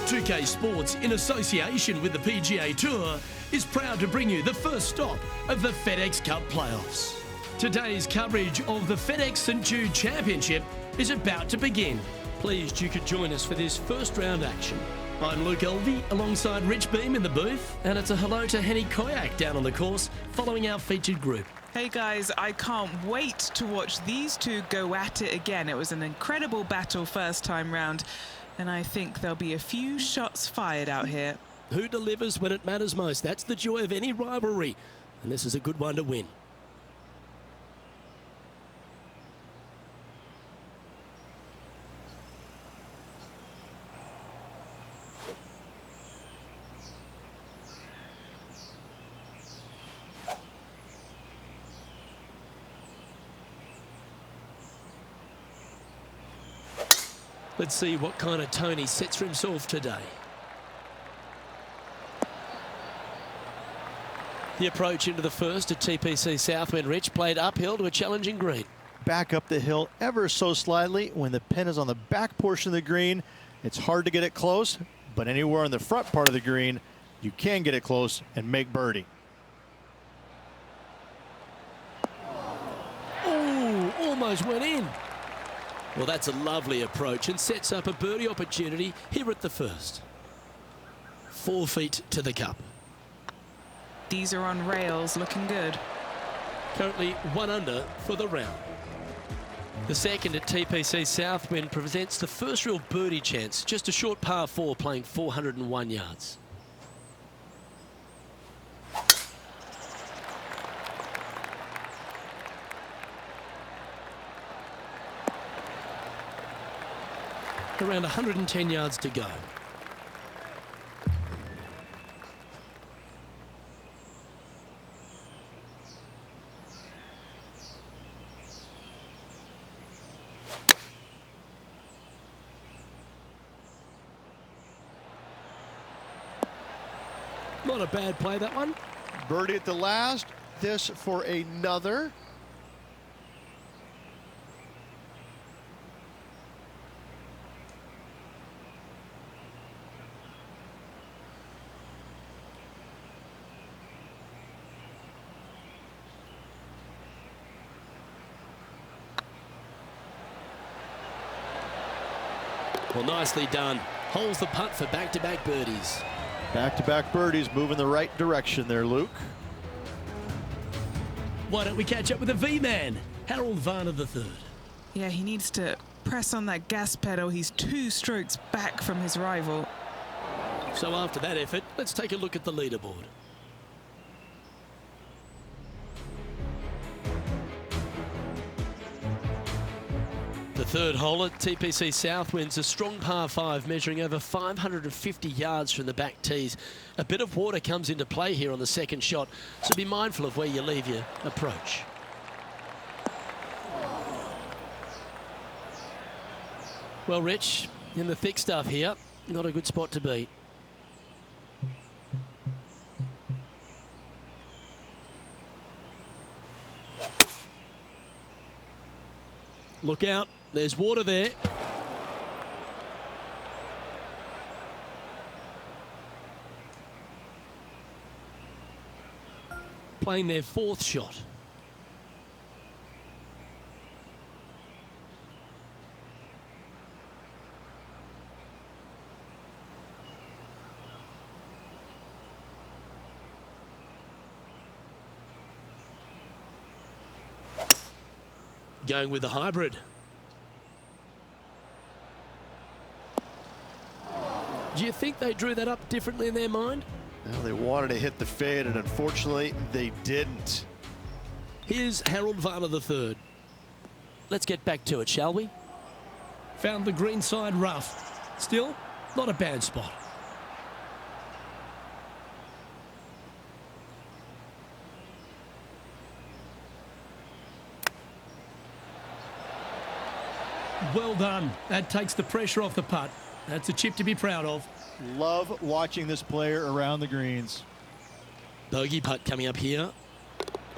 2K Sports, in association with the PGA Tour, is proud to bring you the first stop of the FedEx Cup playoffs. Today's coverage of the FedEx St Jude Championship is about to begin. Pleased you could join us for this first round action. I'm Luke Elvey alongside Rich Beam in the booth, and it's a hello to Henny Koyak down on the course following our featured group. Hey guys, I can't wait to watch these two go at it again. It was an incredible battle first time round, and I think there'll be a few shots fired out here. Who delivers when it matters most? That's the joy of any rivalry, and this is a good one to win. Let's see what kind of tone he sets for himself today. The approach into the first at TPC Southwind, Rich, played uphill to a challenging green. Back up the hill ever so slightly. When the pin is on the back portion of the green, it's hard to get it close, but anywhere in the front part of the green, you can get it close and make birdie. Oh, almost went in. Well, that's a lovely approach and sets up a birdie opportunity here at the first. 4 feet to the cup. These are on rails, looking good. Currently 1 under for the round. The second at TPC Southwind presents the first real birdie chance. Just a short par 4 playing 401 yards. Around 110 yards to go. Not a bad play, that one. Birdie at the last. This for another. Well, nicely done. Holds the putt for back-to-back birdies. Back-to-back birdies, moving the right direction there, Luke. Why don't we catch up with the V-man, Harold Varner III. Yeah, he needs to press on that gas pedal. He's 2 strokes back from his rival. So after that effort, let's take a look at the leaderboard. The third hole at TPC Southwind's a strong par 5 measuring over 550 yards from the back tees. A bit of water comes into play here on the second shot, so be mindful of where you leave your approach. Well, Rich, in the thick stuff here, not a good spot to be. Look out. There's water there. Playing their 4th shot. Going with the hybrid. Do you think they drew that up differently in their mind? Well, they wanted to hit the fade, and unfortunately, they didn't. Here's Harold Varner III. Let's get back to it, shall we? Found the green side rough. Still, not a bad spot. Well done. That takes the pressure off the putt. That's a chip to be proud of. Love watching this player around the greens. Bogey putt coming up here.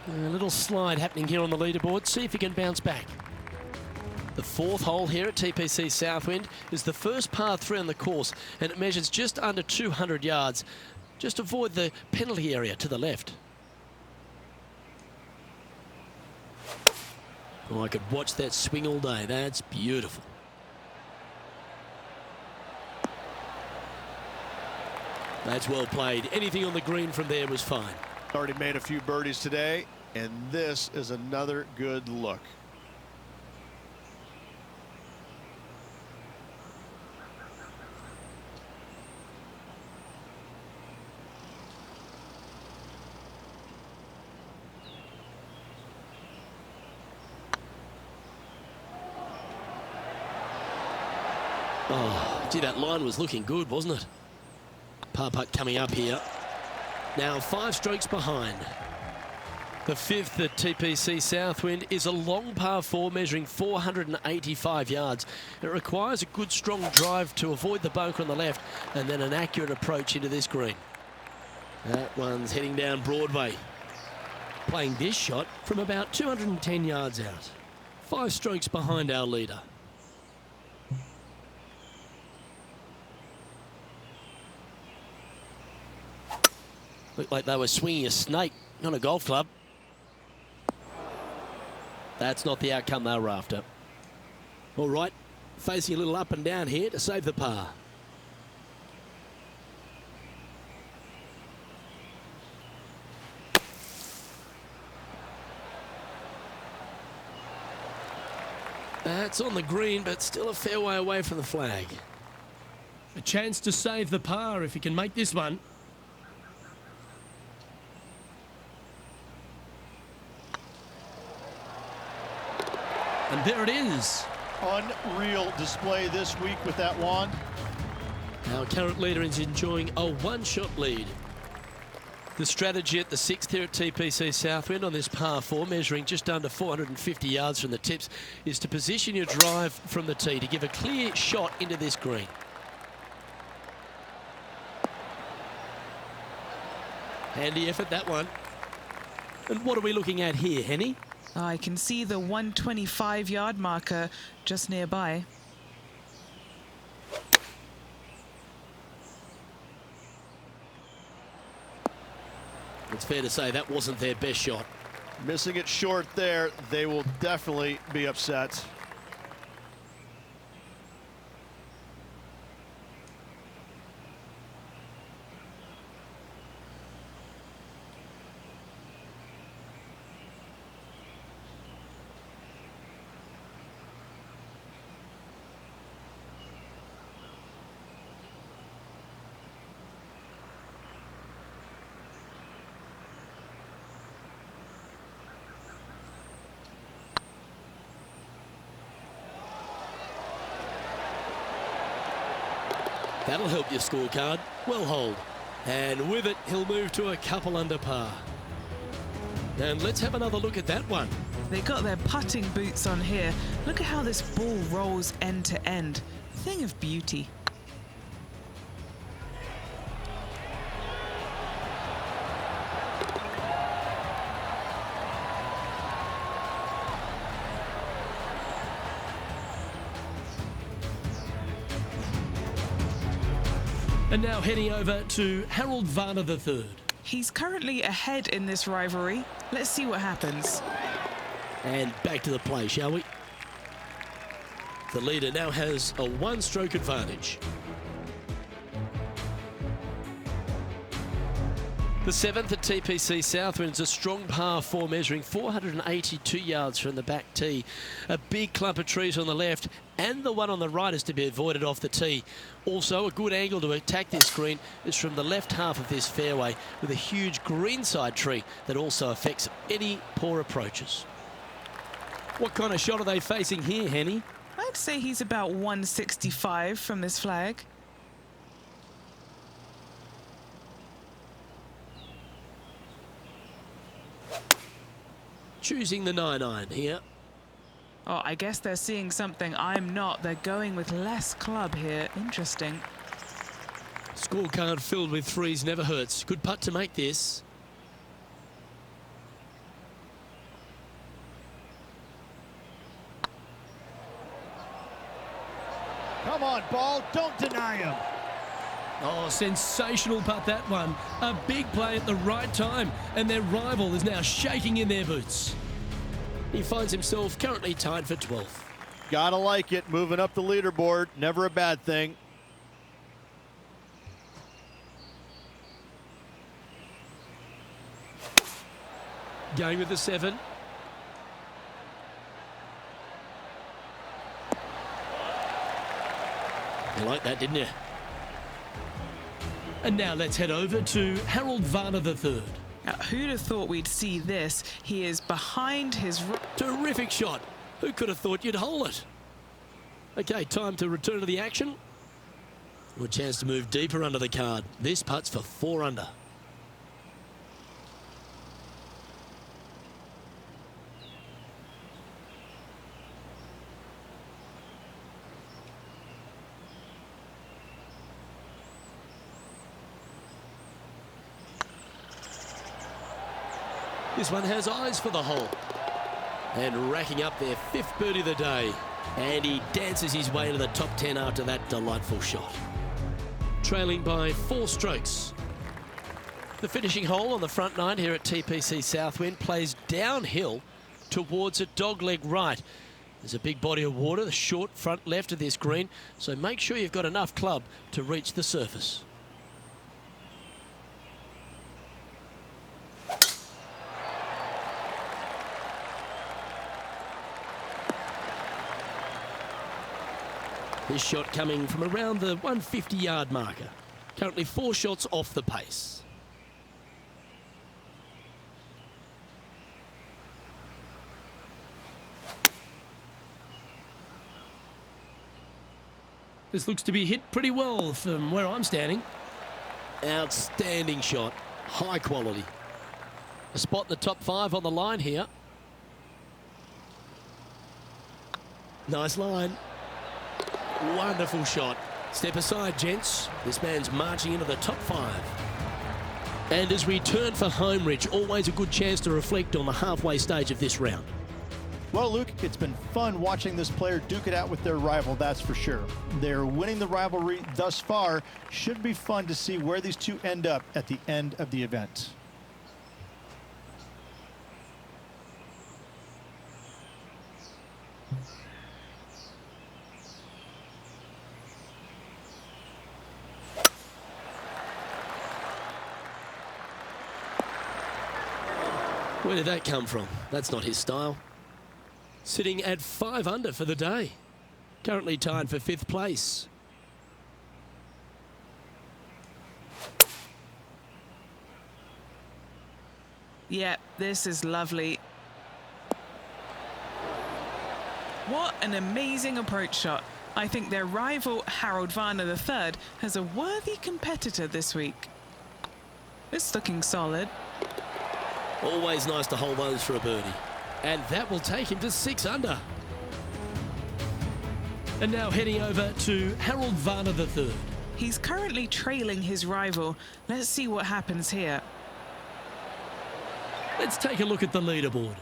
A little slide happening here on the leaderboard. See if he can bounce back. The fourth hole here at TPC Southwind is the first par 3 on the course, and it measures just under 200 yards. Just avoid the penalty area to the left. Oh, I could watch that swing all day. That's beautiful. That's well played. Anything on the green from there was fine. Already made a few birdies today, and this is another good look. Oh, gee, that line was looking good, wasn't it? Par putt coming up here. Now 5 strokes behind. The 5th at TPC Southwind is a long par 4 measuring 485 yards. It requires a good strong drive to avoid the bunker on the left and then an accurate approach into this green. That one's heading down Broadway. Playing this shot from about 210 yards out. 5 strokes behind our leader. Looked like they were swinging a snake, not a golf club. That's not the outcome they were after. All right, facing a little up and down here to save the par. That's on the green, but still a fair way away from the flag. A chance to save the par if he can make this one. And there it is. Unreal display this week with that wand. Our current leader is enjoying a 1-shot lead. The strategy at the 6th here at TPC Southwind on this par 4, measuring just under 450 yards from the tips, is to position your drive from the tee to give a clear shot into this green. Handy effort, that one. And what are we looking at here, Henny? I can see the 125-yard marker just nearby. It's fair to say that wasn't their best shot. Missing it short there, they will definitely be upset. That'll help your scorecard. Well hold. And with it, he'll move to a couple under par. And let's have another look at that one. They got their putting boots on here. Look at how this ball rolls end to end. Thing of beauty. And now heading over to Harold Varner III. He's currently ahead in this rivalry. Let's see what happens. And back to the play, shall we? The leader now has a 1-stroke advantage. The 7th at TPC Southwind is a strong par 4 measuring 482 yards from the back tee. A big clump of trees on the left and the one on the right is to be avoided off the tee. Also, a good angle to attack this green is from the left half of this fairway with a huge greenside tree that also affects any poor approaches. What kind of shot are they facing here, Henny? I'd say he's about 165 from this flag. Choosing the 9-iron here. Oh, I guess they're seeing something I'm not. They're going with less club here. Interesting. Scorecard filled with threes never hurts. Good putt to make this. Come on, ball, don't deny him. Oh, sensational putt, that one. A big play at the right time, and their rival is now shaking in their boots. He finds himself currently tied for 12th. Gotta like it, moving up the leaderboard, never a bad thing. Going with the 7. You like that, didn't you? And now let's head over to Harold Varner III. Now, who'd have thought we'd see this? He is behind his... Terrific shot. Who could have thought you'd hole it? Okay, time to return to the action. Good chance to move deeper under the card. This putt's for 4 under. This one has eyes for the hole. And racking up their 5th birdie of the day. And he dances his way to the top 10 after that delightful shot. Trailing by 4 strokes. The finishing hole on the front 9 here at TPC Southwind plays downhill towards a dogleg right. There's a big body of water, the short front left of this green, so make sure you've got enough club to reach the surface. This shot coming from around the 150-yard marker. Currently 4 shots off the pace. This looks to be hit pretty well from where I'm standing. Outstanding shot. High quality. A spot in the top 5 on the line here. Nice line. Wonderful shot. Step aside, gents. This man's marching into the top 5. And as we turn for Homeridge, always a good chance to reflect on the halfway stage of this round. Well, Luke, it's been fun watching this player duke it out with their rival, that's for sure. They're winning the rivalry thus far. Should be fun to see where these two end up at the end of the event. Where did that come from? That's not his style. Sitting at 5 under for the day. Currently tied for 5th place. Yeah, this is lovely. What an amazing approach shot. I think their rival, Harold Varner III, has a worthy competitor this week. It's looking solid. Always nice to hold those for a birdie. And that will take him to 6 under. And now heading over to Harold Varner III. He's currently trailing his rival. Let's see what happens here. Let's take a look at the leaderboard.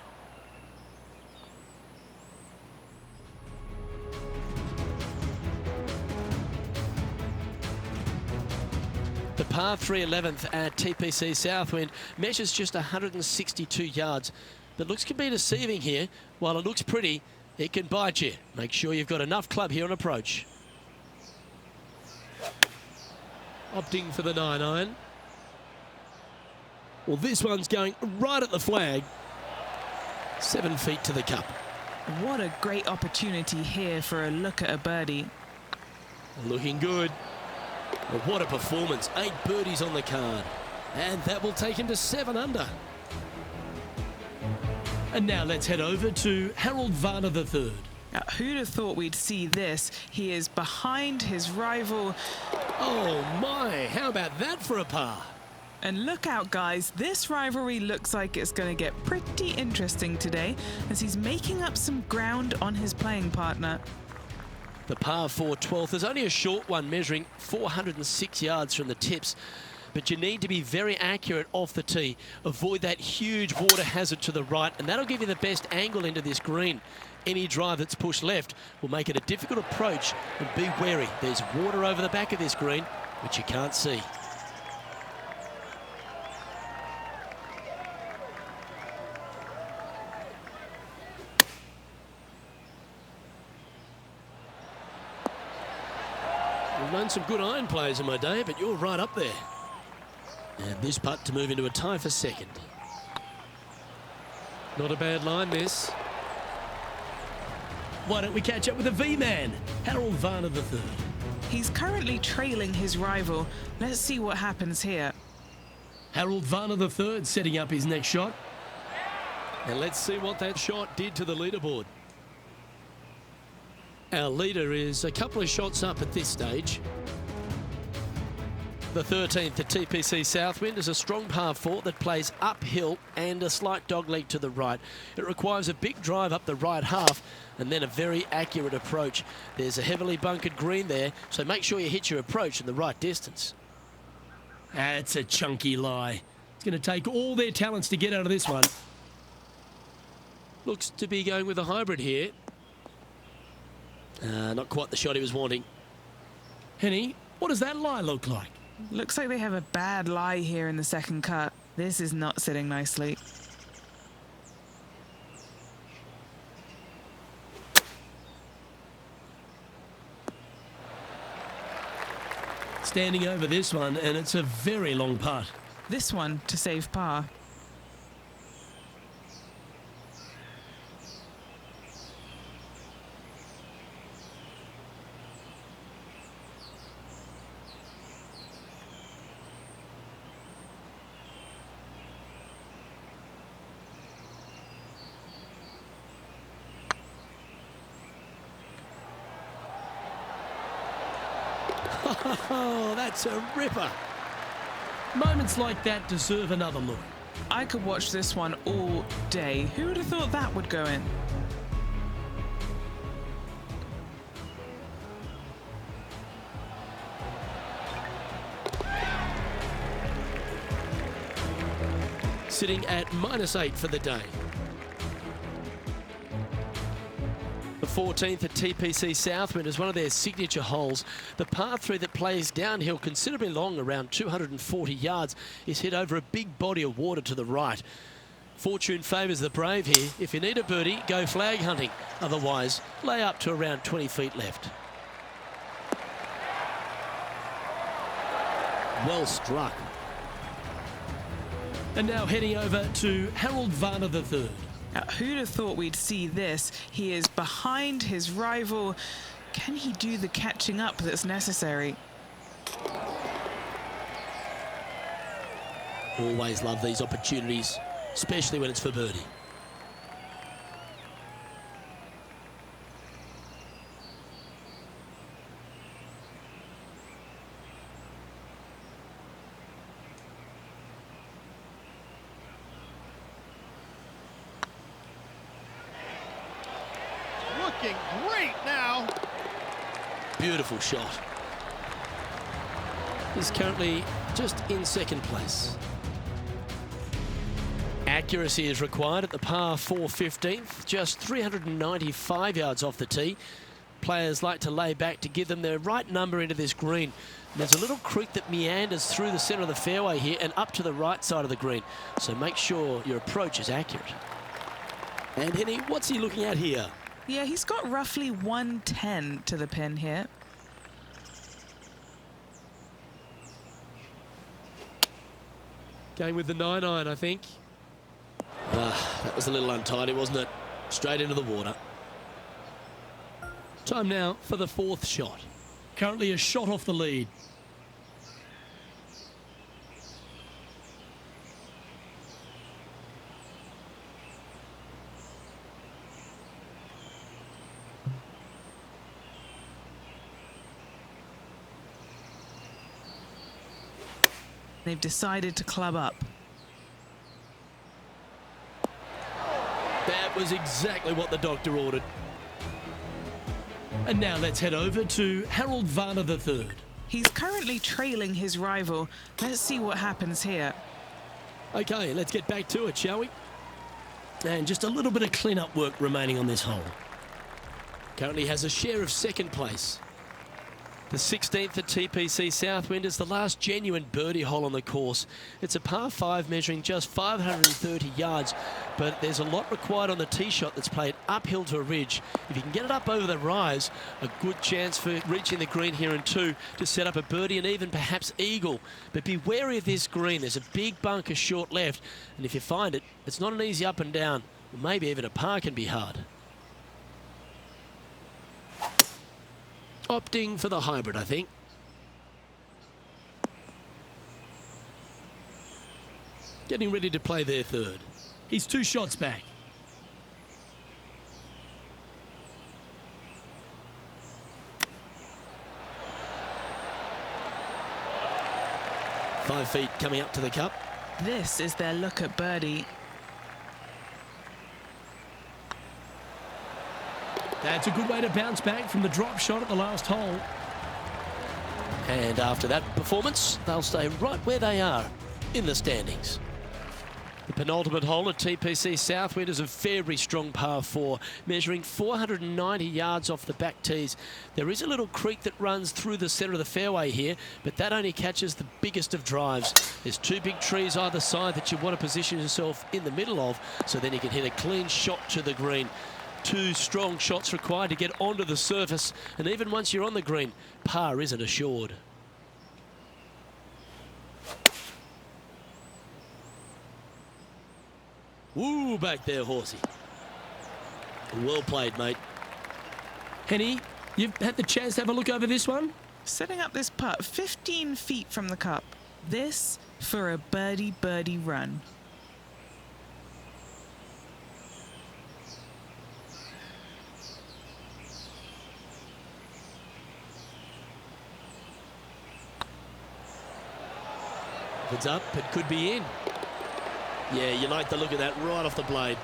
The par 3 11th at TPC Southwind measures just 162 yards, but looks can be deceiving here. While it looks pretty, it can bite you. Make sure you've got enough club here on approach. Opting for the 9-iron. Well, this one's going right at the flag. 7 feet to the cup. What a great opportunity here for a look at a birdie. Looking good. Well, what a performance. 8 birdies on the card. And that will take him to 7 under. And now let's head over to Harold Varner III. Now, who'd have thought we'd see this? He is behind his rival. Oh my, how about that for a par? And look out, guys, this rivalry looks like it's going to get pretty interesting today as he's making up some ground on his playing partner. The par 4 12th is only a short one, measuring 406 yards from the tips. But you need to be very accurate off the tee. Avoid that huge water hazard to the right, and that'll give you the best angle into this green. Any drive that's pushed left will make it a difficult approach, and be wary. There's water over the back of this green, which you can't see. We've known some good iron players in my day, but you're right up there. And this putt to move into a tie for second. Not a bad line, this. Why don't we catch up with the V-man, Harold Varner III. He's currently trailing his rival. Let's see what happens here. Harold Varner III setting up his next shot. And let's see what that shot did to the leaderboard. Our leader is a couple of shots up at this stage. The 13th at TPC Southwind is a strong par 4 that plays uphill and a slight dogleg to the right. It requires a big drive up the right half and then a very accurate approach. There's a heavily bunkered green there, so make sure you hit your approach in the right distance. That's a chunky lie. It's going to take all their talents to get out of this one. Looks to be going with a hybrid here. Not quite the shot he was wanting. Henny, what does that lie look like? Looks like they have a bad lie here in the second cut. This is not sitting nicely. Standing over this one, and it's a very long putt. This one to save par. Oh, that's a ripper. Moments like that deserve another look. I could watch this one all day. Who would have thought that would go in? Sitting at -8 for the day. The 14th at TPC Southwind is one of their signature holes. The par 3 that plays downhill considerably long, around 240 yards, is hit over a big body of water to the right. Fortune favours the brave here. If you need a birdie, go flag hunting. Otherwise, lay up to around 20 feet left. Well struck. And now heading over to Harold Varner III. Now, who'd have thought we'd see this? He is behind his rival. Can he do the catching up that's necessary? Always love these opportunities, especially when it's for birdie. Looking great now. Beautiful shot. He's currently just in second place. Accuracy is required at the par 4 15th, just 395 yards off the tee. Players like to lay back to give them their right number into this green. And there's a little creek that meanders through the centre of the fairway here and up to the right side of the green. So make sure your approach is accurate. And Henny, what's he looking at here? Yeah, he's got roughly 110 to the pin here. Going with the 9-iron, I think. That was a little untidy, wasn't it? Straight into the water. Time now for the 4th shot. Currently a shot off the lead. They've decided to club up. That was exactly what the doctor ordered. And now let's head over to Harold Varner III. He's currently trailing his rival. Let's see what happens here. Okay, let's get back to it, shall we? And just a little bit of clean-up work remaining on this hole. Currently has a share of second place. The 16th at TPC Southwind is the last genuine birdie hole on the course. It's a par 5 measuring just 530 yards, but there's a lot required on the tee shot that's played uphill to a ridge. If you can get it up over the rise, a good chance for reaching the green here in 2 to set up a birdie and even perhaps eagle. But be wary of this green. There's a big bunker short left, and if you find it, it's not an easy up and down. Maybe even a par can be hard. Opting for the hybrid, I think. Getting ready to play their third. He's 2 shots back. Five feet coming up to the cup. This is their look at birdie. That's a good way to bounce back from the drop shot at the last hole. And after that performance, they'll stay right where they are in the standings. The penultimate hole at TPC Southwind is a very strong par 4, measuring 490 yards off the back tees. There is a little creek that runs through the centre of the fairway here, but that only catches the biggest of drives. There's 2 big trees either side that you want to position yourself in the middle of, so then you can hit a clean shot to the green. 2 strong shots required to get onto the surface, and even once you're on the green, par isn't assured. Woo, back there, horsey. Well played, mate. Henny, you've had the chance to have a look over this one? Setting up this putt 15 feet from the cup. This for a birdie run. If it's up, it could be in. Yeah, you like the look of that right off the blade.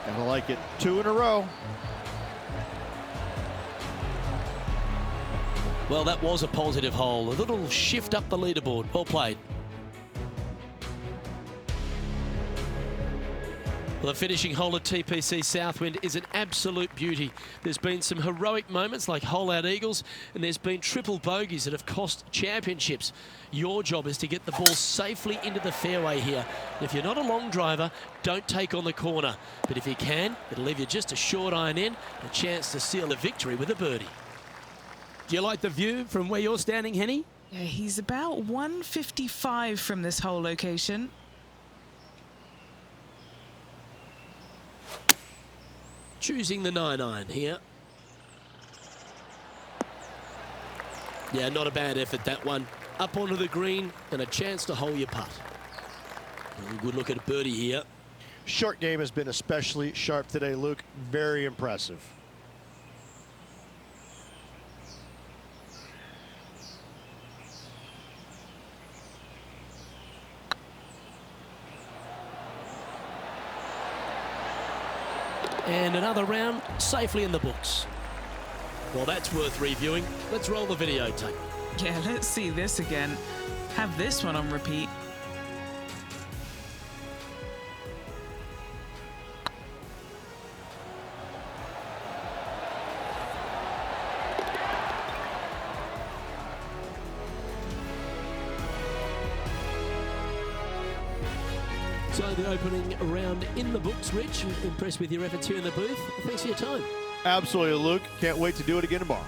Gotta like it. 2 in a row. Well, that was a positive hole. A little shift up the leaderboard. Well played. Well, the finishing hole at TPC Southwind is an absolute beauty. There's been some heroic moments like hole-out eagles, and there's been triple bogeys that have cost championships. Your job is to get the ball safely into the fairway here. If you're not a long driver, don't take on the corner. But if you can, it'll leave you just a short iron in, a chance to seal the victory with a birdie. Do you like the view from where you're standing, Henny? Yeah, he's about 155 from this hole location. Choosing the 9-iron here. Yeah, not a bad effort, that one. Up onto the green and a chance to hole your putt. A good look at a birdie here. Short game has been especially sharp today, Luke. Very impressive. And another round safely in the books. Well, that's worth reviewing. Let's roll the videotape. Yeah, let's see this again. Have this one on repeat. So the opening round in the books, Rich. Impressed with your efforts here in the booth. Thanks for your time. Absolutely, Luke. Can't wait to do it again tomorrow.